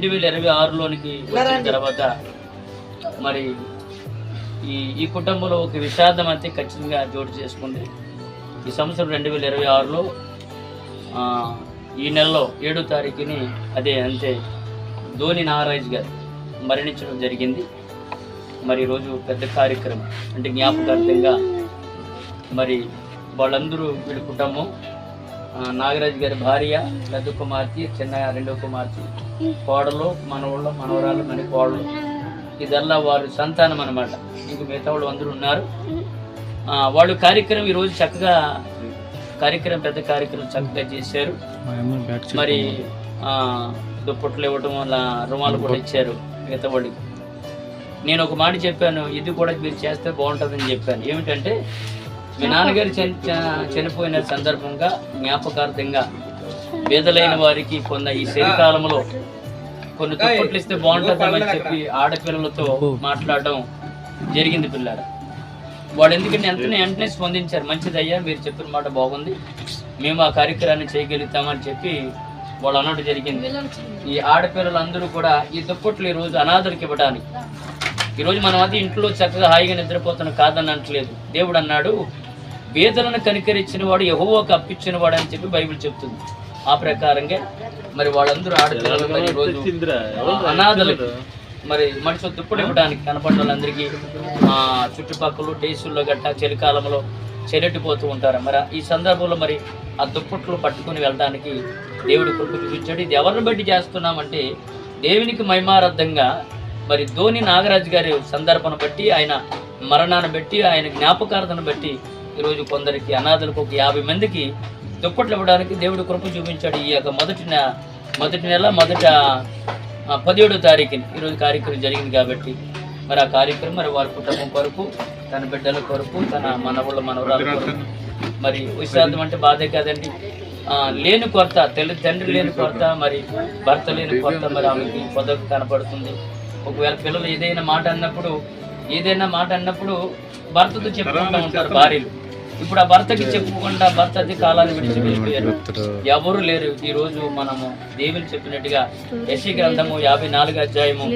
2026లోనికి వచ్చిన తర్వాత మరి ఈ కుటుంబంలో ఒక విషాదం అయితే ఖచ్చితంగా జోడు చేసుకుంది. ఈ సంవత్సరం 2026లో ఈ నెలలో 7వ తారీఖుని అంతే ధోని నాగరాజ్ గారు మరణించడం జరిగింది. మరి ఈరోజు పెద్ద కార్యక్రమం అంటే జ్ఞాపకార్థంగా మరి వాళ్ళందరూ వీళ్ళ కుటుంబం, నాగరాజు గారి భార్య, పెద్ద కుమార్తె, చిన్న రెండవ కుమార్తె, కోడలు, మనవాళ్ళు, మనవరాలు, మన కోడలు, ఇదల్లా వారి సంతానం అన్నమాట. ఇంక మిగతా వాళ్ళు అందరూ ఉన్నారు. వాళ్ళు కార్యక్రమం ఈరోజు చక్కగా పెద్ద కార్యక్రమం చక్కగా చేశారు. మరి దుప్పట్లు ఇవ్వటం వల్ల రుమాలు కూడా ఇచ్చారు మిగతా వాళ్ళకి. నేను ఒక మాట చెప్పాను, ఇది కూడా మీరు చేస్తే బాగుంటుందని చెప్పాను. ఏమిటంటే మీ నాన్నగారు చనిపోయిన సందర్భంగా జ్ఞాపకార్థంగా పేదలైన వారికి ఈ చలికాలంలో కొన్ని దుప్పట్లు ఇస్తే బాగుంటుందని చెప్పి ఆడపిల్లలతో మాట్లాడడం జరిగింది. పిల్లలు వాడు ఎందుకంటే వెంటనే స్పందించారు. మంచిదయ్యా, మీరు చెప్పిన మాట బాగుంది, మేము ఆ కార్యక్రమాన్ని చేయగలుగుతామని చెప్పి వాళ్ళు అనడం జరిగింది. ఈ ఆడపిల్లలందరూ కూడా ఈ దుప్పట్లు ఈరోజు అనాథలకు ఇవ్వడానికి, ఈరోజు మనం అది ఇంట్లో చక్కగా హాయిగా నిద్రపోతున్నాం కాదని అనట్లేదు. దేవుడు అన్నాడు, పేదలను కనికరించిన వాడు యెహోవాకు అప్పించిన వాడు అని చెప్పి బైబిల్ చెప్తుంది. ఆ ప్రకారంగా మరి వాళ్ళందరూ ఆడపిల్లలు మరి ఈరోజు అనాథలకు మరి మనిషి దుప్పటి ఇవ్వడానికి కనపడ్డ వాళ్ళందరికీ చుట్టుపక్కల డేసుల్లో గట్టా చలికాలంలో చెలెట్టిపోతూ ఉంటారు. మరి ఈ సందర్భంలో మరి ఆ దుప్పట్లు పట్టుకుని వెళ్ళడానికి దేవుడు కృప చూపించాడు. ఇది ఎవరిని బట్టి చేస్తున్నామంటే దేవునికి మహిమార్థంగా మరి ధోని నాగరాజు గారి సందర్భాన్ని బట్టి, ఆయన మరణాన్ని బట్టి, ఆయన జ్ఞాపకార్థను బట్టి ఈరోజు కొందరికి అనాథలకు ఒక 50 మందికి దుప్పట్లు ఇవ్వడానికి దేవుడు కృప చూపించాడు. ఈ యొక్క మొదటి నెల 17వ తారీఖుని ఈరోజు కార్యక్రమం జరిగింది. కాబట్టి మరి ఆ కార్యక్రమం మరి వారి కుటుంబం కొరకు, తన బిడ్డల కొరకు, తన మనవరాల కొరకు మరి విషాదం అంటే బాధే కాదండి. లేని కొరత, తండ్రి లేని కొరత, మరి భర్త లేని కొరత మరి ఆమెకి పొదకు కనపడుతుంది. ఒకవేళ పిల్లలు ఏదైనా మాట అన్నప్పుడు భర్తతో చెప్పుకుంటూ ఉంటారు భార్యలు. ఇప్పుడు ఆ భర్తకి చెప్పుకుంటా భర్త అతి కాలాన్ని విడిచి వెళ్ళిపోయారు, ఎవరు లేరు. ఈ రోజు మనము దేవుని చెప్పినట్టుగా యెషయా గ్రంథము 54వ అధ్యాయము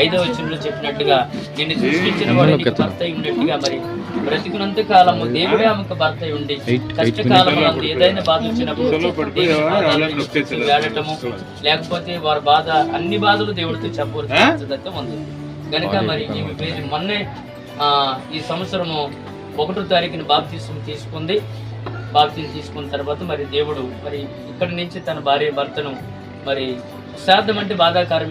5వ వచనంలో చెప్పినట్టుగా నిన్ను సృష్టించిన వాడు నీకు భర్త ఉన్నట్టుగా మరి బ్రతికున్నంత కాలము దేవుడే ఆమెకు భర్త ఉండి కష్టకాలంలో ఏదైనా బాధ వచ్చినప్పుడు వేడటము, లేకపోతే వారి బాధ అన్ని బాధలు దేవుడితో చెప్పవలసిన ఉంది. కనుక మరి ఈమె పేరు మొన్నే ఈ సంవత్సరము 1వ తారీఖున బాప్తిసం తీసుకుంది. బాప్తిసం తీసుకున్న తర్వాత మరి దేవుడు మరి ఇక్కడి నుంచి తన భార్య భర్తను మరి శ్రాద్ధం అంటే బాధాకారం